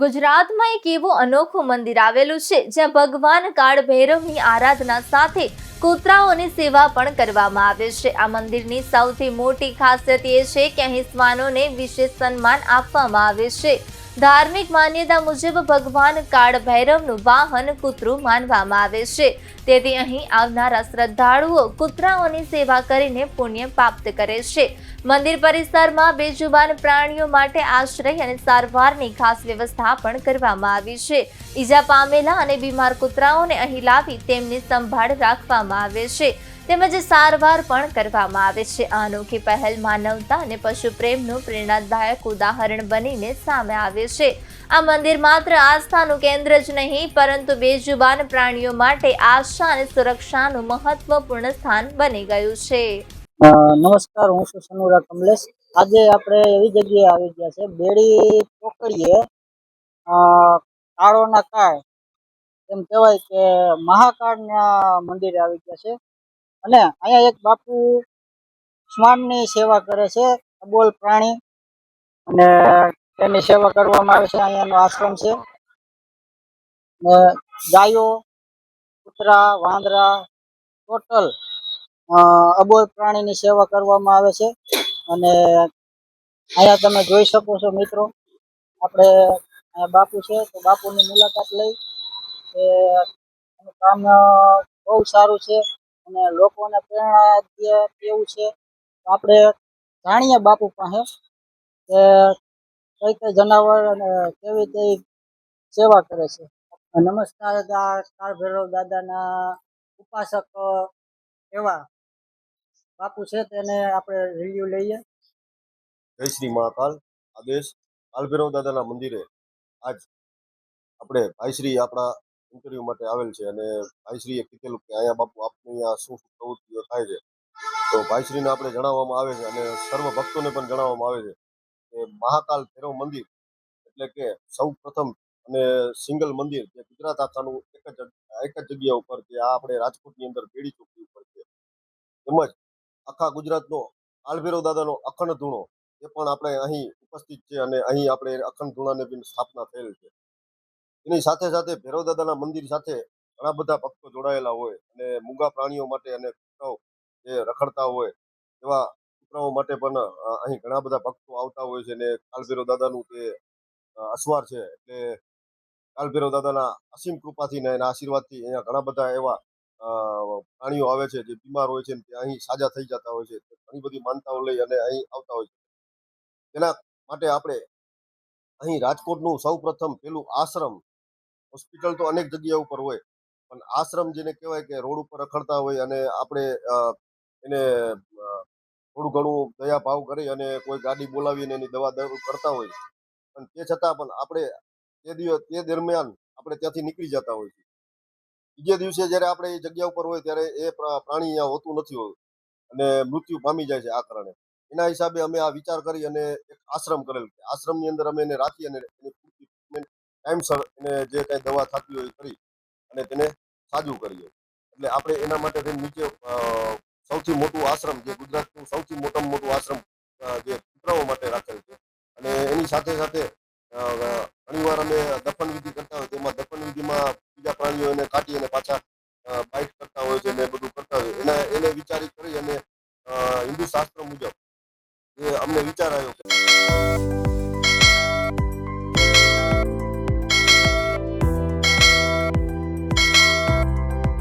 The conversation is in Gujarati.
ગુજરાતમાં એક એવું અનોખું મંદિર આવેલું છે જ્યાં ભગવાન કાળ ભૈરવની આરાધના સાથે કૂતરાઓની સેવા પણ કરવામાં આવે છે. આ મંદિરની સૌથી મોટી ખાસિયત એ છે કે અહીં શ્વાનોને વિશેષ સન્માન આપવામાં આવે છે. ધાર્મિક માન્યતા મુજબ ભગવાન કાળ ભૈરવનું વાહન કૂતરું માનવામાં આવે છે. તેથી અહીં આવનારા શ્રદ્ધાળુઓ કૂતરાઓની સેવા કરીને પુણ્ય પ્રાપ્ત કરે છે. મંદિર પરિસરમાં બેજુબાન પ્રાણીઓ માટે આશ્રય અને સારવારની ખાસ વ્યવસ્થા પણ કરવામાં આવી છે. ઈજા પામેલા અને બીમાર કૂતરાઓને અહીં લાવી તેમની સંભાળ રાખવામાં આવે છે તેમજ સારવાર પણ કરવામાં આવે છે. આ અનોખી પહેલ માનવતા અને પશુ પ્રેમનું પ્રેરણાદાયક ઉદાહરણ બનીને સામે આવે છે. આ મંદિર માત્ર આસ્થાનું કેન્દ્ર જ નહીં પરંતુ બેજુબાન પ્રાણીઓ માટે આશા અને સુરક્ષાનું મહત્વપૂર્ણ સ્થાન બની ગયું છે. નમસ્કાર, હું છું સનુરા કમલેશ. આજે આપણે એવી જગ્યાએ આવી ગયા છે બેડી પોકળીએ કાળોના કાળ એમ કહેવાય કે મહાકાળના મંદિરે આવી ગયા છે. અને અહીંયા એક બાપુ શ્વાનની સેવા કરે છે, અબોલ પ્રાણી, અને તેની સેવા કરવામાં આવે છે. અહીંયાનો આશ્રમ છે. ગાયો, કૂતરા, વાંદરા, ટોટલ અબોલ પ્રાણીની સેવા કરવામાં આવે છે. અને અહીંયા તમે જોઈ શકો છો મિત્રો, આપણે અહીંયા બાપુ છે તો બાપુની મુલાકાત લઈ એનું કામ બહુ સારું છે અને લોકોને પ્રેરણા દે એવું છે. તો આપણે જાણીએ બાપુ પાસે કે કઈ કઈ જનાવર અને કેવી કઈ સેવા કરે છે. નમસ્કાર, કાળ ભૈરવ દાદાના ઉપાસક એવા બાપુ છે, તેને આપણે રિવ્યુ લઈએ. જય શ્રી મહાકાલ. આદેશ કાળ ભૈરવ દાદાના મંદિરે આજ આપણે ભાઈશ્રી આપણા ઇન્ટરવ્યુ માટે આવેલ છે અને ભાઈશ્રીએ કીધેલું કે અહીંયા બાપુ આપની અહીંયા શું શું પ્રવૃત્તિઓ થાય છે. તો ભાઈશ્રીને આપણે જણાવવામાં આવે છે અને સર્વ ભક્તોને પણ જણાવવામાં આવે છે કે મહાકાલ ભૈરવ મંદિર એટલે કે સૌ પ્રથમ અને સિંગલ મંદિર જે ગુજરાત આખાનું એક જ જગ્યા ઉપર જે આ આપણે રાજકોટની અંદર બેડી ચોકડી ઉપર છે, તેમજ આખા ગુજરાતનો કાળ ભૈરવ દાદાનો અખંડ ધૂણો એ પણ આપણે અહીં ઉપસ્થિત છે અને અહીં આપણે અખંડ ધૂણાની બી સ્થાપના થયેલ છે. એની સાથે સાથે ભૈરવ દાદાના મંદિર સાથે ઘણા બધા ભક્તો જોડાયેલા હોય અને મૂંગા પ્રાણીઓ માટે અને કૂતરાઓ જે રખડતા હોય એવા કૂતરાઓ માટે પણ અહીં ઘણા બધા ભક્તો આવતા હોય છે. અને કાળ ભૈરવ દાદાનું જે અસવાર છે એટલે કાળ ભૈરવ દાદાના અસીમ કૃપાથી ને એના આશીર્વાદથી અહીંયા ઘણા બધા એવા પ્રાણીઓ આવે છે જે બીમાર હોય છે તે અહીં સાજા થઈ જતા હોય છે. ઘણી બધી માનતાઓ લઈ અને અહીં આવતા હોય છે. તેના માટે આપણે અહીં રાજકોટનું સૌ પ્રથમ પેલું આશ્રમ, હોસ્પિટલ તો અનેક જગ્યા ઉપર હોય પણ આશ્રમ જેને કહેવાય કે રોડ ઉપર રખડતા હોય અને આપણે એને થોડું ઘણું દયા ભાવ કરી અને કોઈ ગાડી બોલાવીને એની દવા કરતા હોય પણ તે છતાં પણ આપણે તે દરમિયાન આપણે ત્યાંથી નીકળી જતા હોય છે. બીજે દિવસે જ્યારે આપણે એ જગ્યા ઉપર હોય ત્યારે એ પ્રાણી અહીંયા હોતું નથી હોતું અને મૃત્યુ પામી જાય છે. આ કારણે એના હિસાબે અમે આ વિચાર કરી અને એક આશ્રમ કરેલ. આશ્રમની અંદર અમે એને રાખી અને એની પૂરતી ટ્રીટમેન્ટ ટાઈમસર એને જે કાંઈ દવા થતી હોય કરી અને તેને સાજું કરીએ. એટલે આપણે એના માટે નીચે સૌથી મોટું આશ્રમ જે ગુજરાતનું સૌથી મોટામાં મોટું આશ્રમ જે કૂતરાઓ માટે રાખેલ છે. અને એની સાથે સાથે ઘણીવાર અમે દફન વિધિ કરતા હોય તેમાં દફન વિધિમાં બીજા પ્રાણીઓ એને કાઢી અને પાછા બાઇટ